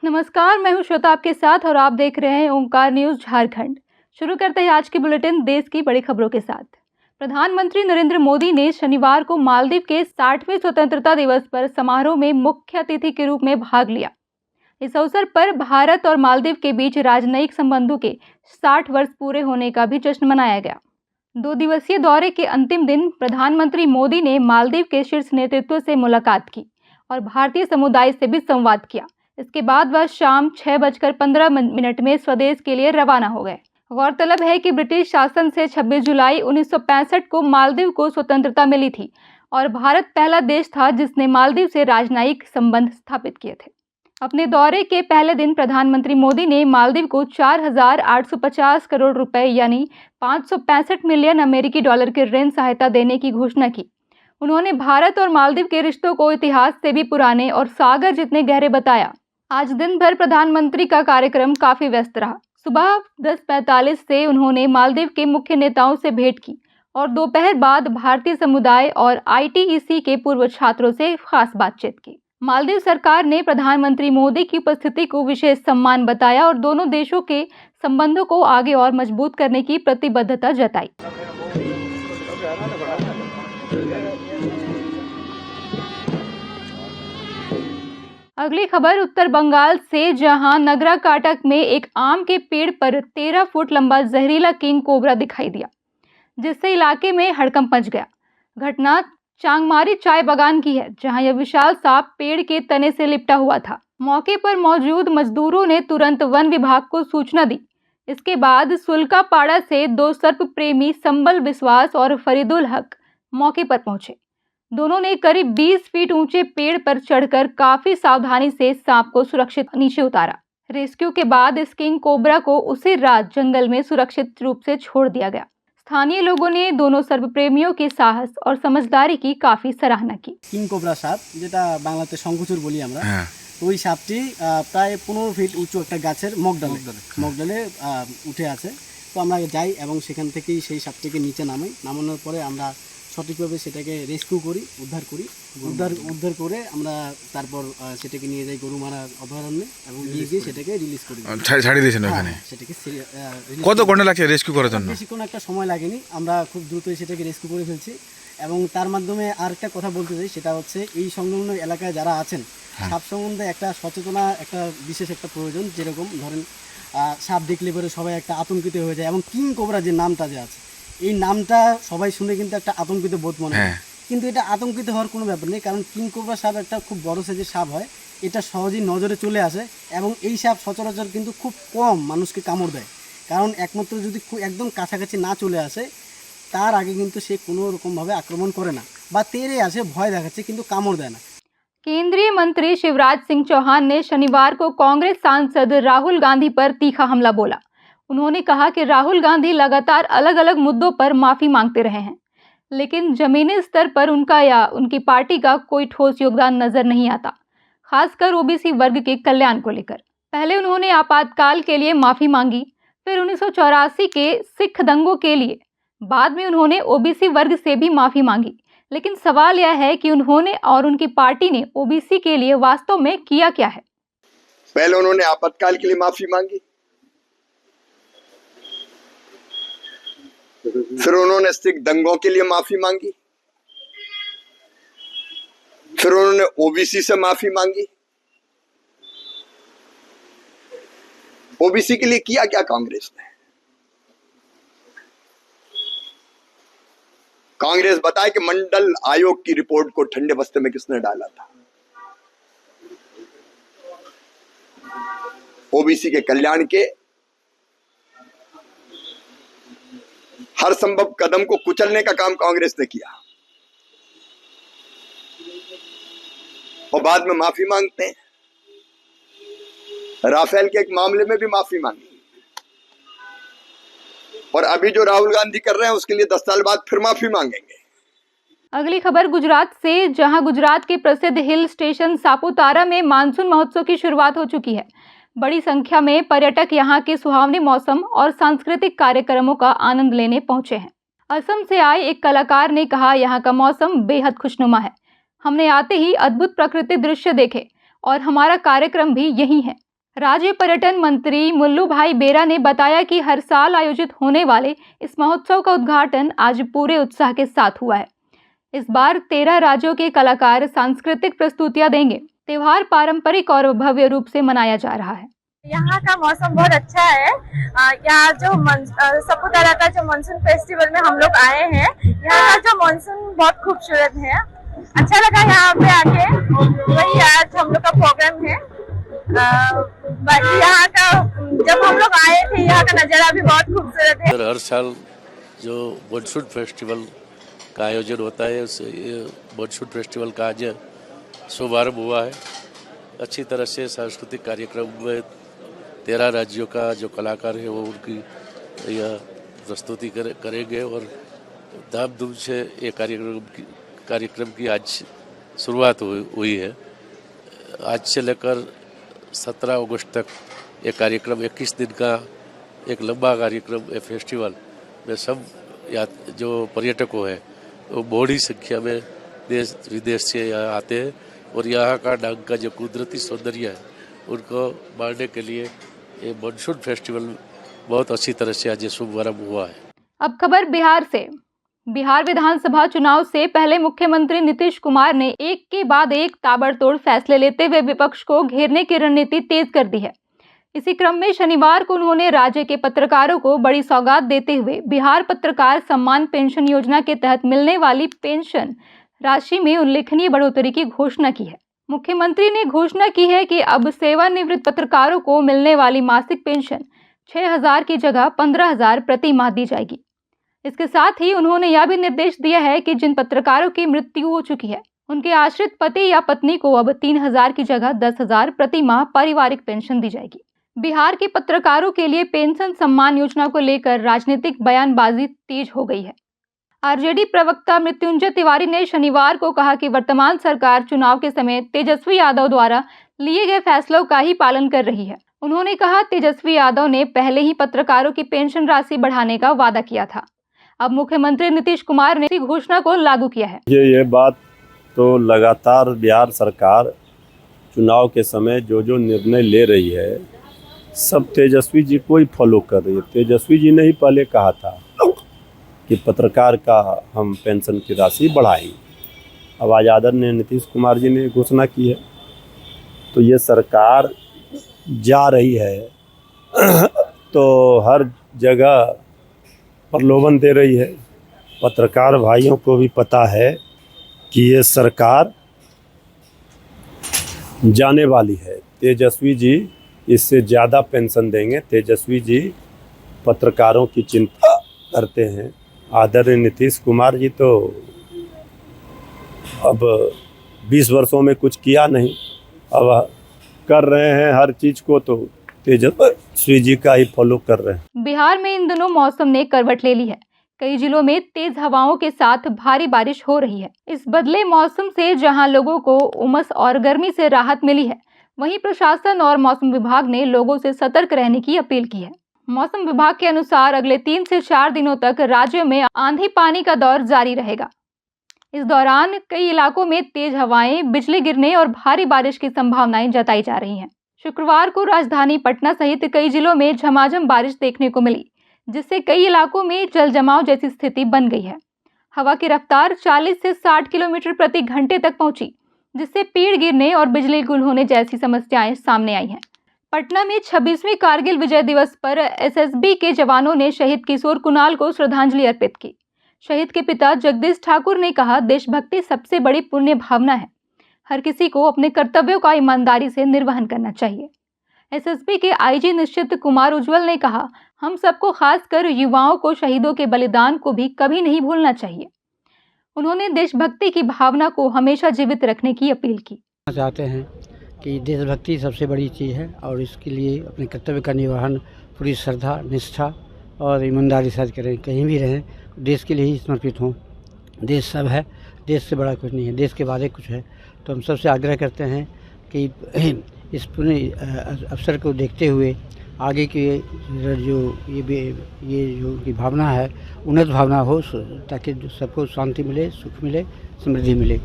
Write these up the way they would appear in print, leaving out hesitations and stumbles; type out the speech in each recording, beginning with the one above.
नमस्कार, मैं हूं श्वेता आपके साथ और आप देख रहे हैं ओंकार न्यूज झारखंड। शुरू करते हैं आज की बुलेटिन देश की बड़ी खबरों के साथ। प्रधानमंत्री नरेंद्र मोदी ने शनिवार को मालदीव के 60वें स्वतंत्रता दिवस पर समारोह में मुख्य अतिथि के रूप में भाग लिया। इस अवसर पर भारत और मालदीव के बीच राजनयिक संबंधों के 60 वर्ष पूरे होने का भी जश्न मनाया गया। 2 दिवसीय दौरे के अंतिम दिन प्रधानमंत्री मोदी ने मालदीव के शीर्ष नेतृत्व से मुलाकात की और भारतीय समुदाय से भी संवाद किया। इसके बाद वह शाम 6:15 में स्वदेश के लिए रवाना हो गए। गौरतलब है कि ब्रिटिश शासन से 26 जुलाई 1965 को मालदीव को स्वतंत्रता मिली थी और भारत पहला देश था जिसने मालदीव से राजनयिक संबंध स्थापित किए थे। अपने दौरे के पहले दिन प्रधानमंत्री मोदी ने मालदीव को 4,850 करोड़ रुपए यानी 565 मिलियन अमेरिकी डॉलर की ऋण सहायता देने की घोषणा की। उन्होंने भारत और मालदीव के रिश्तों को इतिहास से भी पुराने और सागर जितने गहरे बताया। आज दिन भर प्रधानमंत्री का कार्यक्रम काफी व्यस्त रहा। सुबह 10:45 से उन्होंने मालदीव के मुख्य नेताओं से भेंट की और दोपहर बाद भारतीय समुदाय और ITEC के पूर्व छात्रों से खास बातचीत की। मालदीव सरकार ने प्रधानमंत्री मोदी की उपस्थिति को विशेष सम्मान बताया और दोनों देशों के संबंधों को आगे और मजबूत करने की प्रतिबद्धता जताई। अगली खबर उत्तर बंगाल से, जहां नगराकाटक में एक आम के पेड़ पर 13 फुट लंबा जहरीला किंग कोबरा दिखाई दिया, जिससे इलाके में हड़कंप मच गया। घटना चांगमारी चाय बागान की है, जहां यह विशाल सांप पेड़ के तने से लिपटा हुआ था। मौके पर मौजूद मजदूरों ने तुरंत वन विभाग को सूचना दी। इसके बाद सुलकापाड़ा से 2 सर्प प्रेमी संबल बिस्वास और फरीदुल हक मौके पर पहुंचे। दोनों ने करीब 20 फीट ऊंचे पेड़ पर चढ़कर काफी सावधानी से सांप को सुरक्षित नीचे उतारा। रेस्क्यू के बाद इस किंग कोबरा को उसी रात जंगल में सुरक्षित रूप से छोड़ दिया गया। स्थानीय लोगों ने दोनों सर्प प्रेमियों के साहस और समझदारी की काफी सराहना की। किंग कोबरा साप, যেটা বাংলাতে শঙ্খচূড় বলি আমরা, ওই সাপটি প্রায় 15 ফিট উঁচু একটা গাছের মগডালে উঠে আছে। তো আমরা যাই এবং সেখান থেকেই সেই সাপটিকে নিচে নামানোর পরে আমরা সঠিকভাবে সেটাকে রেস্কিউ করি, উদ্ধার করে আমরা তারপর সেটাকে নিয়ে যাই গরুমারা অভয়ারণ্যে এবং নিয়ে গিয়ে সেটাকে রিলিজ করি। ছাড়িয়ে দিয়েছেন ওখানে? সেটাকে কত ঘন্টা লাগছে রেস্কিউ করার জন্য? বেশি কোনো একটা সময় লাগেনি, আমরা খুব দ্রুতই সেটাকে রেস্কিউ করে ফেলছি। এবং তার মাধ্যমে আরেকটা কথা বলতে চাই, সেটা হচ্ছে এই সংলগ্ন এলাকায় যারা আছেন সাপ সম্বন্ধে একটা সচেতনা একটা বিশেষ একটা প্রয়োজন। যেরকম ধরেন সাপ দেখলে পরে সবাই একটা আতঙ্কিত হয়ে যায় এবং কিং কোবরা যে নামটা যে আছে, এই নামটা সবাই শুনে কিন্তু একটা আতঙ্কিত বোধ মনে হয়, কিন্তু এটা আতঙ্কিত হওয়ার কোনো ব্যাপার নেই। কারণ কিং কোবরা সাপ একটা খুব বড় সাইজের সাপ হয়, এটা সহজেই নজরে চলে আসে এবং এই সাপ সচরাচর কিন্তু খুব কম মানুষকে কামড় দেয়। কারণ একমাত্র যদি একদম কাছাকাছি না চলে আসে তার আগে কিন্তু সে কোনো রকমভাবে আক্রমণ করে না বা তেড়ে আসে, ভয় দেখাচ্ছে, কিন্তু কামড় দেয় না। केंद्रीय मंत्री शिवराज सिंह चौहान ने शनिवार को कांग्रेस सांसद राहुल गांधी पर तीखा हमला बोला। उन्होंने कहा कि राहुल गांधी लगातार अलग अलग मुद्दों पर माफी मांगते रहे हैं, लेकिन जमीनी स्तर पर उनका या उनकी पार्टी का कोई ठोस योगदान नजर नहीं आता, खासकर OBC वर्ग के कल्याण को लेकर। पहले उन्होंने आपातकाल के लिए माफी मांगी, फिर 1984 के सिख दंगों के लिए, बाद में उन्होंने OBC वर्ग से भी माफी मांगी। लेकिन सवाल यह है कि उन्होंने और उनकी पार्टी ने OBC के लिए वास्तव में किया क्या है। पहले उन्होंने आपातकाल के लिए माफी मांगी, फिर उन्होंने सिख दंगों के लिए माफी मांगी, फिर उन्होंने OBC से माफी मांगी। OBC के लिए किया क्या कांग्रेस ने? कांग्रेस बताए कि मंडल आयोग की रिपोर्ट को ठंडे बस्ते में किसने डाला था? OBC के कल्याण के हर संभव कदम को कुचलने का काम कांग्रेस ने किया और बाद में माफी मांगते हैं। राफेल के एक मामले में भी माफी मांगी और अभी जो राहुल गांधी कर रहे हैं उसके लिए 10 साल बाद फिर माफी मांगेंगे। अगली खबर गुजरात से, जहां गुजरात के प्रसिद्ध हिल स्टेशन सापुतारा में मानसून महोत्सव की शुरुआत हो चुकी है। बड़ी संख्या में पर्यटक यहां के सुहावने मौसम और सांस्कृतिक कार्यक्रमों का आनंद लेने पहुंचे हैं। असम से आए एक कलाकार ने कहा, यहाँ का मौसम बेहद खुशनुमा है। हमने आते ही अद्भुत प्रकृति दृश्य देखे और हमारा कार्यक्रम भी यही है। राज्य पर्यटन मंत्री मुल्लू भाई बेरा ने बताया कि हर साल आयोजित होने वाले इस महोत्सव का उद्घाटन आज पूरे उत्साह के साथ हुआ है। इस बार 13 राज्यों के कलाकार सांस्कृतिक प्रस्तुतियां देंगे। त्योहार पारंपरिक और भव्य रूप से मनाया जा रहा है। यहाँ का मौसम बहुत अच्छा है। यहाँ जो सपुतारा का जो मानसून फेस्टिवल में हम लोग आए हैं, यहाँ का जो मानसून बहुत खूबसूरत है। अच्छा लगा यहाँ पे आके। वही आज हम लोग का प्रोग्राम है। यहाँ का जब हम लोग आए थे, यहाँ का नज़ारा भी बहुत खूबसूरत है। हर साल जो मानसून फेस्टिवल का आयोजन होता है, उस मानसून फेस्टिवल का आज शुभारंभ हुआ है। अच्छी तरह से सांस्कृतिक कार्यक्रम में 13 राज्यों का जो कलाकार है वो उनकी यह प्रस्तुति करेंगे और धाम-धूम से ये कार्यक्रम की आज शुरुआत हुई है। आज से लेकर 17 अगस्त तक ये कार्यक्रम 21 दिन का एक लंबा कार्यक्रम, ये फेस्टिवल में सब जो पर्यटकों है वो बड़ी संख्या में देश विदेश से यहाँ आते हैं और यहाँ का डांग का जो कुदरती सौंदर्य है उनको माणने के लिए ये मानसून फेस्टिवल बहुत अच्छी तरह से आज शुभारंभ हुआ है। अब खबर बिहार से। बिहार विधानसभा चुनाव से पहले मुख्यमंत्री नीतीश कुमार ने एक के बाद एक ताबड़तोड़ फैसले लेते हुए विपक्ष को घेरने की रणनीति तेज कर दी है। इसी क्रम में शनिवार को उन्होंने राज्य के पत्रकारों को बड़ी सौगात देते हुए बिहार पत्रकार सम्मान पेंशन योजना के तहत मिलने वाली पेंशन राशि में उल्लेखनीय बढ़ोतरी की घोषणा की है। मुख्यमंत्री ने घोषणा की है कि अब सेवानिवृत्त पत्रकारों को मिलने वाली मासिक पेंशन 6,000 की जगह 15,000 प्रति माह दी जाएगी। इसके साथ ही उन्होंने यह भी निर्देश दिया है कि जिन पत्रकारों की मृत्यु हो चुकी है उनके आश्रित पति या पत्नी को अब 3,000 की जगह 10,000 प्रति माह पारिवारिक पेंशन दी जाएगी। बिहार के पत्रकारों के लिए पेंशन सम्मान योजना को लेकर राजनीतिक बयानबाजी तेज हो गई है। आरजेडी प्रवक्ता मृत्युंजय तिवारी ने शनिवार को कहा कि वर्तमान सरकार चुनाव के समय तेजस्वी यादव द्वारा लिए गए फैसलों का ही पालन कर रही है। उन्होंने कहा, तेजस्वी यादव ने पहले ही पत्रकारों की पेंशन राशि बढ़ाने का वादा किया था। अब मुख्यमंत्री नीतीश कुमार ने इसी घोषणा को लागू किया है। ये बात तो लगातार बिहार सरकार चुनाव के समय जो निर्णय ले रही है सब तेजस्वी जी को ही फॉलो कर रही है। तेजस्वी जी ने ही पहले कहा था कि पत्रकार का हम पेंशन की राशि बढ़ाएंगे। अब आज आदरणीय नीतीश कुमार जी ने घोषणा की है, तो ये सरकार जा रही है तो हर जगह प्रलोभन दे रही है। पत्रकार भाइयों को भी पता है कि ये सरकार जाने वाली है। तेजस्वी जी इससे ज़्यादा पेंशन देंगे। तेजस्वी जी पत्रकारों की चिंता करते हैं। आदरणीय नीतीश कुमार जी तो अब 20 वर्षों में कुछ किया नहीं, अब कर रहे हैं हर चीज़ को, तो तेजस्वी जी का ही फॉलो कर रहे हैं। बिहार में इन दिनों मौसम ने करवट ले ली है। कई जिलों में तेज हवाओं के साथ भारी बारिश हो रही है। इस बदले मौसम से जहां लोगों को उमस और गर्मी से राहत मिली है, वहीं प्रशासन और मौसम विभाग ने लोगों से सतर्क रहने की अपील की है। मौसम विभाग के अनुसार अगले 3 से 4 दिनों तक राज्य में आंधी पानी का दौर जारी रहेगा। इस दौरान कई इलाकों में तेज हवाएं, बिजली गिरने और भारी बारिश की संभावनाएं जताई जा रही हैं। शुक्रवार को राजधानी पटना सहित कई जिलों में झमाझम बारिश देखने को मिली, जिससे कई इलाकों में जल जमाव जैसी स्थिति बन गई है। हवा की रफ्तार 40 से 60 किलोमीटर प्रति घंटे तक पहुंची, जिससे पेड़ गिरने और बिजली गुल होने जैसी समस्याएं सामने आई हैं। पटना में 26वें कारगिल विजय दिवस पर एसएसबी के जवानों ने शहीद किशोर कुणाल को श्रद्धांजलि अर्पित की। शहीद के पिता जगदीश ठाकुर ने कहा, देशभक्ति सबसे बड़ी पुण्य भावना है। हर किसी को अपने कर्तव्यों का ईमानदारी से निर्वहन करना चाहिए। एसएसबी के आईजी निश्चित कुमार उज्ज्वल ने कहा, हम सबको, खासकर युवाओं को शहीदों के बलिदान को भी कभी नहीं भूलना चाहिए। उन्होंने देशभक्ति की भावना को हमेशा जीवित रखने की अपील की। चाहते हैं कि देशभक्ति सबसे बड़ी चीज़ है और इसके लिए अपने कर्तव्य का निर्वहन पूरी श्रद्धा, निष्ठा और ईमानदारी से करें। कहीं भी रहें, देश के लिए ही समर्पित हों। देश सब है, देश से बड़ा कुछ नहीं है, देश के बाद कुछ है। तो हम सबसे आग्रह करते हैं कि इस पूरे अवसर को देखते हुए आगे की जो ये जो की भावना है, उन्नत भावना हो, ताकि सबको शांति मिले, सुख मिले, समृद्धि मिले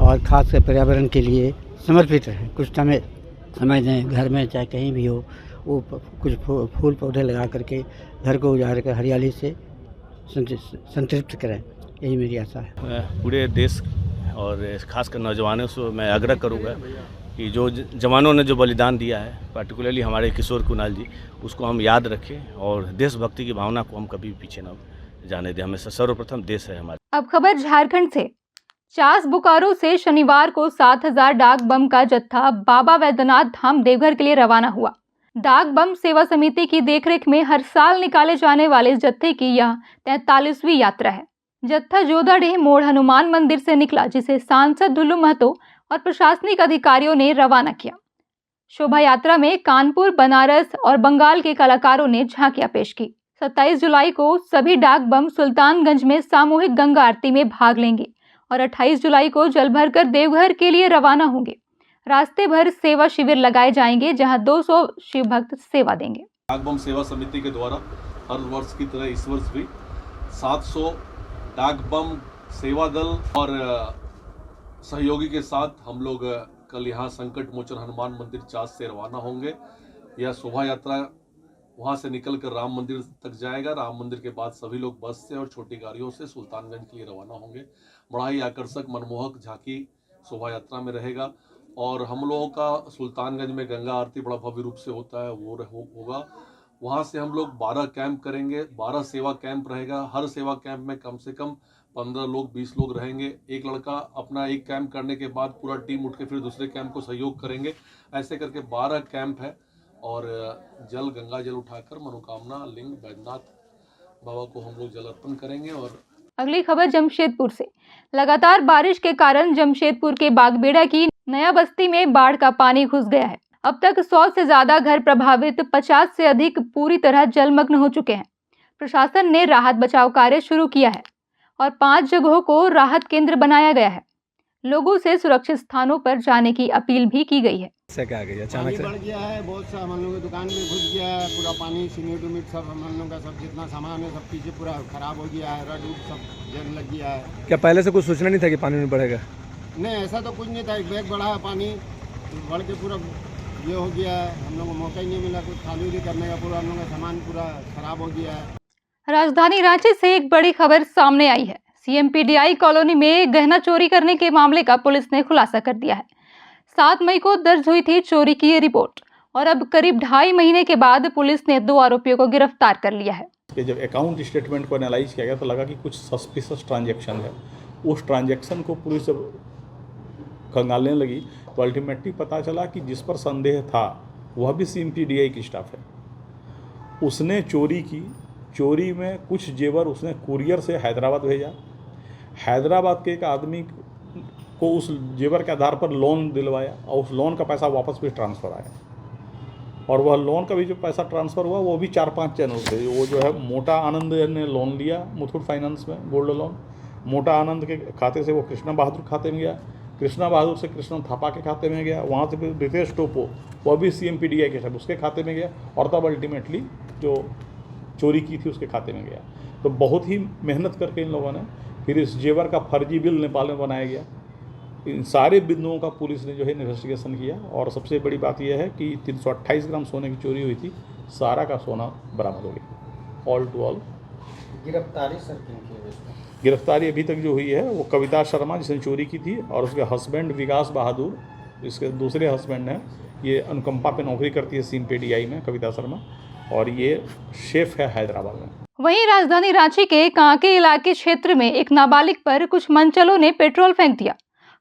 और खासकर पर्यावरण के लिए समर्पित रहें। कुछ समय समय दें, घर में चाहे कहीं भी हो वो कुछ फूल पौधे लगा करके घर को उजाड़ कर हरियाली से संतृप्त करें, यही मेरी आशा है। पूरे देश और खासकर नौजवानों से मैं आग्रह करूंगा कि जो जवानों ने जो बलिदान दिया है, पर्टिकुलरली हमारे किशोर कुणाल जी, उसको हम याद रखें और देशभक्ति की भावना को हम कभी पीछे न जाने दें। हमेशा सर्वप्रथम देश है हमारा। अब खबर झारखंड से। चास बोकारो से शनिवार को 7,000 डाक बम का जत्था बाबा वैद्यनाथ धाम देवघर के लिए रवाना हुआ। डाक बम सेवा समिति की देखरेख में हर साल निकाले जाने वाले इस जत्थे की यह 43वीं यात्रा है। जत्था जोधाडीह मोड़ हनुमान मंदिर से निकला, जिसे सांसद दुल्लू महतो और प्रशासनिक अधिकारियों ने रवाना किया। शोभा यात्रा में कानपुर, बनारस और बंगाल के कलाकारों ने झांकियां पेश की। 27 जुलाई को सभी डाक बम सुल्तानगंज में सामूहिक गंगा आरती में भाग लेंगे और 28 जुलाई को जल भरकर देवघर के लिए रवाना होंगे। रास्ते भर सेवा शिविर लगाए जाएंगे, जहां 200 शिव भक्त सेवा देंगे। डाक बम सेवा समिति के द्वारा हर वर्ष की तरह इस वर्ष भी 700 डाक बम सेवा दल और सहयोगी के साथ हम लोग कल यहाँ संकट मोचन हनुमान मंदिर चास से रवाना होंगे। यह शोभा यात्रा वहाँ से निकलकर राम मंदिर तक जाएगा। राम मंदिर के बाद सभी लोग बस से और छोटी गाड़ियों से सुल्तानगंज के लिए रवाना होंगे। बड़ा ही आकर्षक मनमोहक झांकी शोभा यात्रा में रहेगा और हम लोगों का सुल्तानगंज में गंगा आरती बड़ा भव्य रूप से होता है, वो होगा। वहाँ से हम लोग 12 कैंप करेंगे, 12 सेवा कैंप रहेगा। हर सेवा कैंप में कम से कम 15 लोग 20 लोग रहेंगे। एक लड़का अपना एक कैंप करने के बाद पूरा टीम उठ के फिर दूसरे कैंप को सहयोग करेंगे। ऐसे करके 12 कैंप है और गंगा जल उठाकर मनोकामना लिंग बैद्यनाथ बाबा को हम लोग जल अर्पण करेंगे। और अगली खबर जमशेदपुर से। लगातार बारिश के कारण जमशेदपुर के बागबेड़ा की नया बस्ती में बाढ़ का पानी घुस गया है। अब तक 100 से ज्यादा घर प्रभावित, 50 से अधिक पूरी तरह जलमग्न हो चुके हैं। प्रशासन ने राहत बचाव कार्य शुरू किया है और 5 जगहों को राहत केंद्र बनाया गया है। लोगों से सुरक्षित स्थानों पर जाने की अपील भी की गई है। क्या गई अचानक से बढ़ गया है, बहुत सा हम लोगों की दुकान में घुस गया है पूरा पानी। सीमेंट उमिट सब हम लोगों का सब जितना सामान है सब पीछे पूरा खराब हो गया है, रड सब जल लग गया है। क्या पहले से कुछ सूचना नहीं था कि पानी में बढ़ेगा? नहीं, ऐसा तो कुछ नहीं था। एक बैग बढ़ा है, पानी बढ़ के पूरा ये हो गया है। हम लोग को मौका ही नहीं मिला कुछ खाली करने का, पूरा हम लोग का सामान पूरा खराब हो गया है। राजधानी रांची से एक बड़ी खबर सामने आई है। CMPDI कॉलोनी में गहना चोरी करने के मामले का पुलिस ने खुलासा कर दिया है। 7 मई को दर्ज हुई थी चोरी की ये रिपोर्ट और अब करीब 2.5 महीने के बाद पुलिस ने 2 आरोपियों को गिरफ्तार कर लिया है। जब अकाउंट स्टेटमेंट को एनालाइज किया गया तो लगा कि कुछ सस्पिशियस ट्रांजैक्शन है। उस ट्रांजैक्शन को पुलिस जब खंगालने लगी तो अल्टीमेटली पता चला कि जिस पर संदेह था वह भी CMPDI की स्टाफ है। उसने चोरी की। चोरी में कुछ जेवर उसने कुरियर से हैदराबाद भेजा। हैदराबाद के एक आदमी को उस जेवर के आधार पर लोन दिलवाया और उस लोन का पैसा वापस भी ट्रांसफ़र आया। और वह लोन का भी जो पैसा ट्रांसफ़र हुआ वो भी 4-5 चैनल थे। वो जो है मोटा आनंद ने लोन लिया मुथूट फाइनेंस में, गोल्ड लोन। मोटा आनंद के खाते से वो कृष्णा बहादुर खाते में गया, कृष्णा बहादुर से कृष्ण थापा के खाते में गया, वहाँ से फिर रितेश टोपो वह भी CMPDI के साथ उसके खाते में गया और तब अल्टीमेटली जो चोरी की थी उसके खाते में गया। तो बहुत ही मेहनत करके इन लोगों ने फिर इस जेवर का फर्जी बिल नेपाल में बनाया गया। इन सारे बिंदुओं का पुलिस ने जो है इन्वेस्टिगेशन किया और सबसे बड़ी बात यह है कि 328 ग्राम सोने की चोरी हुई थी, सारा का सोना बरामद हो गया। ऑल टू ऑल गिरफ्तारी सर किनकी है? गिरफ्तारी अभी तक जो हुई है वो कविता शर्मा जिसने चोरी की थी और उसके हस्बैंड विकास बहादुर, इसके दूसरे हस्बैंड हैं, ये अनुकंपा पे नौकरी करती है CMPDI में कविता शर्मा, और ये शेफ है हैदराबाद में। वहीं राजधानी रांची के कांके इलाके क्षेत्र में एक नाबालिग पर कुछ मनचलों ने पेट्रोल फेंक दिया।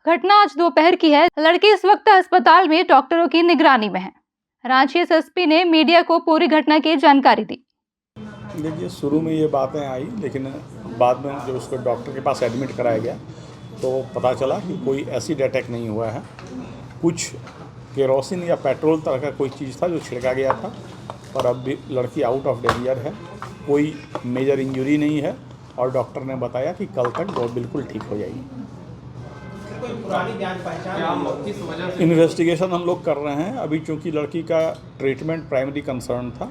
घटना आज दोपहर की है। लड़की इस वक्त अस्पताल में डॉक्टरों की निगरानी में है। रांची SSP ने मीडिया को पूरी घटना की जानकारी दी। देखिए, शुरू में ये बातें आई, लेकिन बाद में जब उसको डॉक्टर के पास एडमिट कराया गया तो पता चला कि कोई एसिड अटैक नहीं हुआ है। कुछ केरोसिन या पेट्रोल तरह का कोई चीज़ था जो छिड़का गया था और अब भी लड़की आउट ऑफ डेंजर है, कोई मेजर इंजरी नहीं है और डॉक्टर ने बताया कि कल तक वो बिल्कुल ठीक हो जाएगी। इन्वेस्टिगेशन हम लोग कर रहे हैं अभी, चूँकि लड़की का ट्रीटमेंट प्राइमरी कंसर्न था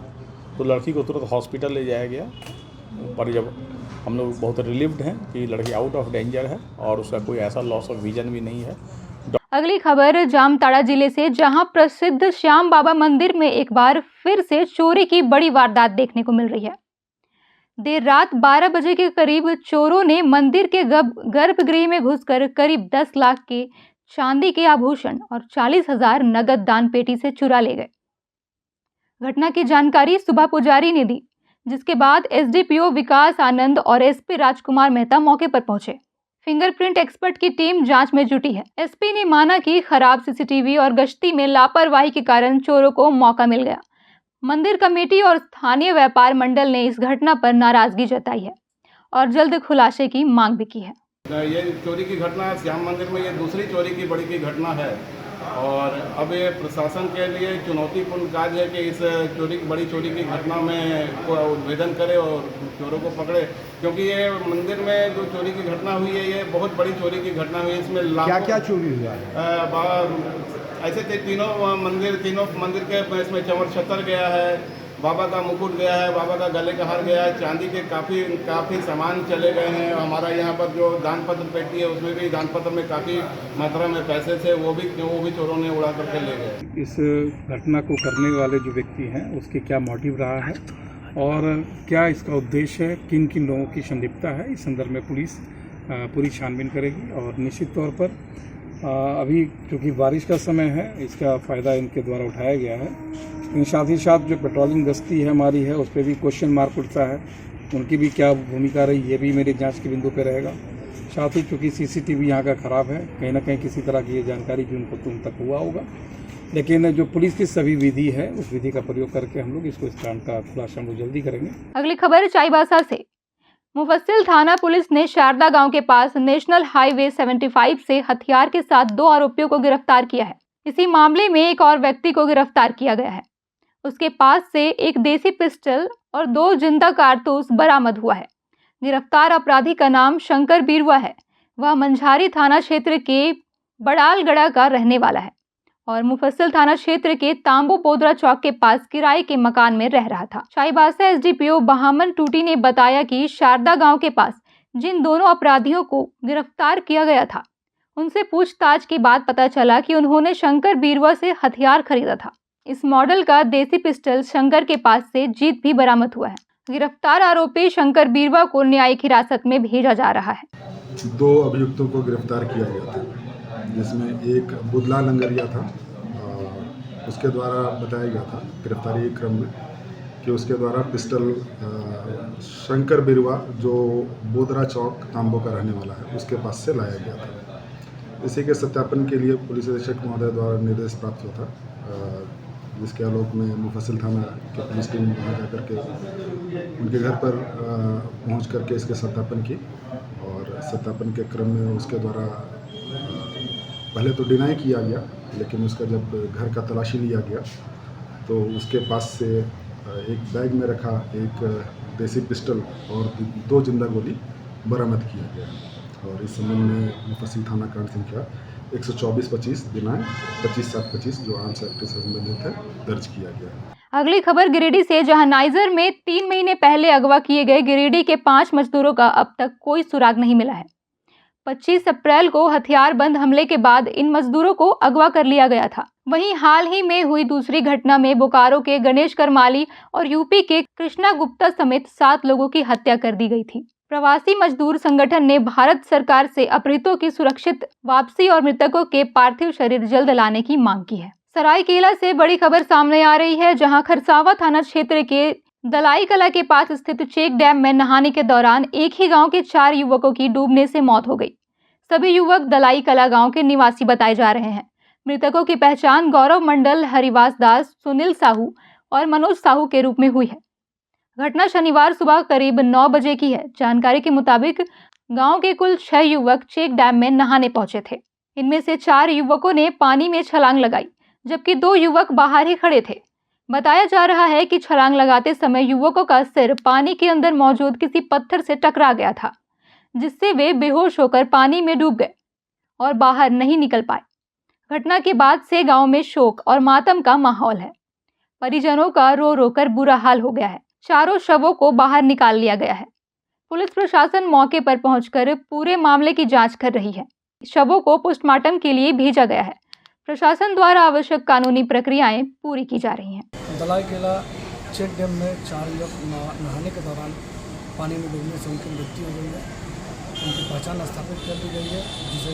तो लड़की को तुरंत हॉस्पिटल ले जाया गया। पर जब हम लोग बहुत रिलीव्ड हैं कि लड़की आउट ऑफ डेंजर है और उसका कोई ऐसा लॉस ऑफ विजन भी नहीं है। अगली खबर जामताड़ा जिले से, जहां प्रसिद्ध श्याम बाबा मंदिर में एक बार फिर से चोरी की बड़ी वारदात देखने को मिल रही है। देर रात 12 बजे के करीब चोरों ने मंदिर के गर्भगृह में घुसकर करीब 10 लाख के चांदी के आभूषण और 40,000 नगद दान पेटी से चुरा ले गए। घटना की जानकारी सुबह पुजारी ने दी, जिसके बाद एसडीपीओ विकास आनंद और एसपी राजकुमार मेहता मौके पर पहुंचे। फिंगरप्रिंट एक्सपर्ट की टीम जांच में जुटी है। एसपी ने माना कि खराब सीसीटीवी और गश्ती में लापरवाही के कारण चोरों को मौका मिल गया। मंदिर कमेटी और स्थानीय व्यापार मंडल ने इस घटना पर नाराजगी जताई है और जल्द खुलासे की मांग भी की है। ये चोरी की घटना श्याम मंदिर में ये दूसरी चोरी की बड़ी की घटना है और अब ये प्रशासन के लिए चुनौतीपूर्ण कार्य है कि इस बड़ी चोरी की घटना में उद्भेदन करे और चोरों को पकड़े, क्योंकि ये मंदिर में जो चोरी की घटना हुई है ये बहुत बड़ी चोरी की घटना हुई है। इसमें क्या क्या चोरी हुआ है? ऐसे तीनों मंदिर के इसमें चमर छतर गया है, बाबा का मुकुट गया है, बाबा का गले का हार गया है, चांदी के काफ़ी सामान चले गए हैं। हमारा यहाँ पर जो दान पत्र पेटी है उसमें भी दान पत्र में काफ़ी मात्रा में पैसे थे, वो भी चोरों ने उड़ा करके ले गए। इस घटना को करने वाले जो व्यक्ति हैं उसके क्या मोटिव रहा है और क्या इसका उद्देश्य है, किन किन लोगों की संलिप्तता है, इस संदर्भ में पुलिस पूरी छानबीन करेगी। और निश्चित तौर पर अभी चूँकि बारिश का समय है, इसका फ़ायदा इनके द्वारा उठाया गया है, लेकिन साथ ही साथ जो पेट्रोलिंग गश्ती है हमारी है उस पर भी क्वेश्चन मार्क उठता है, उनकी भी क्या भूमिका रही ये भी मेरे जांच के बिंदु पे रहेगा। साथ ही चूँकि सीसीटीवी यहाँ का ख़राब है, कहीं ना कहीं किसी तरह की ये जानकारी भी उनको तुम तक हुआ होगा, लेकिन जो पुलिस की सभी विधि है उस विधि का प्रयोग करके हम लोग इस कांड का खुलासा हम लोग जल्दी करेंगे। अगली खबर चाईबासा से। मुफस्सिल थाना पुलिस ने शारदा गांव के पास नेशनल हाईवे 75 से हथियार के साथ 2 आरोपियों को गिरफ्तार किया है। इसी मामले में एक और व्यक्ति को गिरफ्तार किया गया है। उसके पास से एक देसी पिस्टल और 2 जिंदा कारतूस बरामद हुआ है। गिरफ्तार अपराधी का नाम शंकर बीरवा है। वह मंझारी थाना क्षेत्र के बड़ालगढ़ा का रहने वाला है और मुफस्सिल थाना क्षेत्र के तांबू पोदरा चौक के पास किराए के मकान में रह रहा था। चाईबासा एसडीपीओ बहामन टूटी ने बताया कि शारदा गांव के पास जिन दोनों अपराधियों को गिरफ्तार किया गया था, उनसे पूछताछ के बाद पता चला कि उन्होंने शंकर बीरवा से हथियार खरीदा था। इस मॉडल का देसी पिस्टल शंकर के पास से जीत भी बरामद हुआ है। गिरफ्तार आरोपी शंकर बीरवा को न्यायिक हिरासत में भेजा जा रहा है। 2 अभियुक्तों को गिरफ्तार किया गया था, जिसमें एक बुदला लंगरिया था। उसके द्वारा बताया गया था गिरफ्तारी के क्रम में कि उसके द्वारा पिस्टल शंकर बिरवा जो बोदरा चौक तांबो का रहने वाला है उसके पास से लाया गया था। इसी के सत्यापन के लिए पुलिस अधीक्षक महोदय द्वारा निर्देश प्राप्त हुआ था, जिसके आलोक में मुफस्सिल थाना की पुलिस टीम वहाँ जाकर के उनके घर पर पहुँच करके इसके सत्यापन की और सत्यापन के क्रम में उसके द्वारा पहले तो डिनाई किया गया, लेकिन उसका जब घर का तलाशी लिया गया तो उसके पास से एक बैग में रखा एक देसी पिस्टल और 2 जिंदा गोली बरामद किया गया और इस संबंध में मुफस्सिल थाना कांड संख्या 124-25 दिनांक 25/7/25 जो आर्म्स एक्ट से संबंधित है दर्ज किया गया। अगली खबर गिरिडीह से, जहां नाइजर में 3 महीने पहले अगवा किए गए गिरिडीह के 5 मजदूरों का अब तक कोई सुराग नहीं मिला है। 25 अप्रैल को हथियारबंद हमले के बाद इन मजदूरों को अगवा कर लिया गया था। वहीं हाल ही में हुई दूसरी घटना में बोकारो के गणेश करमाली और यूपी के कृष्णा गुप्ता समेत 7 लोगों की हत्या कर दी गई थी। प्रवासी मजदूर संगठन ने भारत सरकार से अपहृतों की सुरक्षित वापसी और मृतकों के पार्थिव शरीर जल्द लाने की मांग की है। सरायकेला से बड़ी खबर सामने आ रही है, जहां खरसावा थाना क्षेत्र के दलाई कला के पास स्थित चेक डैम में नहाने के दौरान एक ही गांव के 4 युवकों की डूबने से मौत हो गई। सभी युवक दलाई कला गांव के निवासी बताए जा रहे हैं। मृतकों की पहचान गौरव मंडल, हरिवास दास, सुनील साहू और मनोज साहू के रूप में हुई है। घटना शनिवार सुबह करीब 9 बजे की है। जानकारी के मुताबिक गांव के कुल 6 युवक चेक डैम में नहाने पहुंचे थे। इनमें से 4 युवकों ने पानी में छलांग लगाई, जबकि 2 युवक बाहर ही खड़े थे। बताया जा रहा है कि छलांग लगाते समय युवकों का सिर पानी के अंदर मौजूद किसी पत्थर से टकरा गया था, जिससे वे बेहोश होकर पानी में डूब गए और बाहर नहीं निकल पाए। घटना के बाद से गांव में शोक और मातम का माहौल है। परिजनों का रो रो कर बुरा हाल हो गया है। चारों शवों को बाहर निकाल लिया गया है। पुलिस प्रशासन मौके पर पहुंचकर पूरे मामले की जांच कर रही है। शवों को पोस्टमार्टम के लिए भेजा गया है। प्रशासन द्वारा आवश्यक कानूनी प्रक्रियाएं पूरी की जा रही हैं। दलाई केला चेक डैम में 4 युवक नहाने के दौरान पानी में डूबने से उनकी मृत्यु हो गई है। उनकी पहचान स्थापित कर दी गई है, जिसे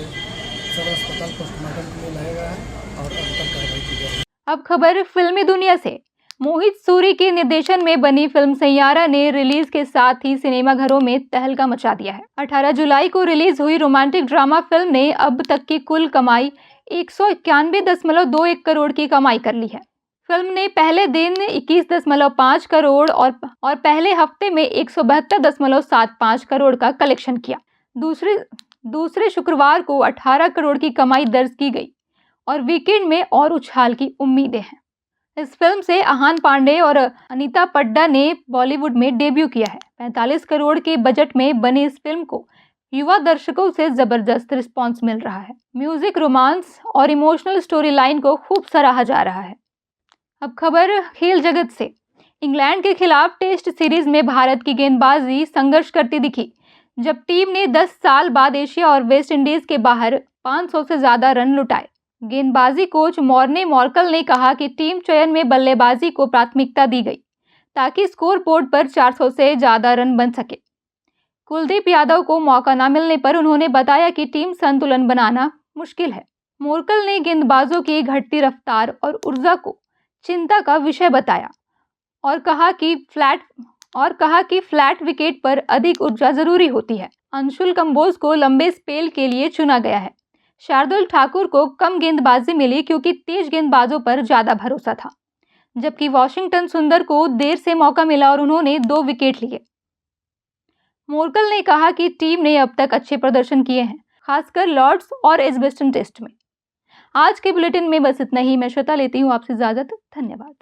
सदर अस्पताल पोस्टमार्टम के लिए लाया गया है और अब तक कार्रवाई की जा रही है। अब खबर फिल्मी दुनिया से। मोहित सूरी के निर्देशन में बनी फिल्म सैयारा ने रिलीज के साथ ही सिनेमाघरों में तहलका मचा दिया है। 18 जुलाई को रिलीज हुई रोमांटिक ड्रामा फिल्म ने अब तक की कुल कमाई 191.21 करोड़ की कमाई कर ली है। फिल्म ने पहले दिन 21.5 करोड़ और पहले हफ्ते में 172.75 करोड़ का कलेक्शन किया। दूसरे शुक्रवार को 18 करोड़ की कमाई दर्ज की गई और वीकेंड में और उछाल की उम्मीदें हैं। इस फिल्म से आहान पांडे और अनीता पड्डा ने बॉलीवुड में डेब्यू किया है। 45 करोड़ के बजट में बनी इस फिल्म को युवा दर्शकों से जबरदस्त रिस्पांस मिल रहा है। म्यूजिक, रोमांस और इमोशनल स्टोरी लाइन को खूब सराहा जा रहा है। अब खबर खेल जगत से। इंग्लैंड के खिलाफ टेस्ट सीरीज में भारत की गेंदबाजी संघर्ष करती दिखी, जब टीम ने 10 साल बाद एशिया और वेस्ट इंडीज के बाहर 500 से ज्यादा रन लुटाए। गेंदबाजी कोच मॉर्ने मॉर्कल ने कहा कि टीम चयन में बल्लेबाजी को प्राथमिकता दी गई ताकि स्कोर बोर्ड पर 400 से ज्यादा रन बन सके। कुलदीप यादव को मौका न मिलने पर उन्होंने बताया कि टीम संतुलन बनाना मुश्किल है। मोर्कल ने गेंदबाजों की घटती रफ्तार और ऊर्जा को चिंता का विषय बताया और कहा कि फ्लैट विकेट पर अधिक ऊर्जा जरूरी होती है। अंशुल कंबोज को लंबे स्पेल के लिए चुना गया है। शार्दुल ठाकुर को कम गेंदबाजी मिली क्योंकि तेज गेंदबाजों पर ज्यादा भरोसा था, जबकि वॉशिंगटन सुंदर को देर से मौका मिला और उन्होंने 2 विकेट लिए। मोर्कल ने कहा कि टीम ने अब तक अच्छे प्रदर्शन किए हैं, खासकर लॉर्ड्स और एजबेस्टन टेस्ट में। आज के बुलेटिन में बस इतना ही। मैं श्वेता लेती हूँ आपसे इजाजत। धन्यवाद।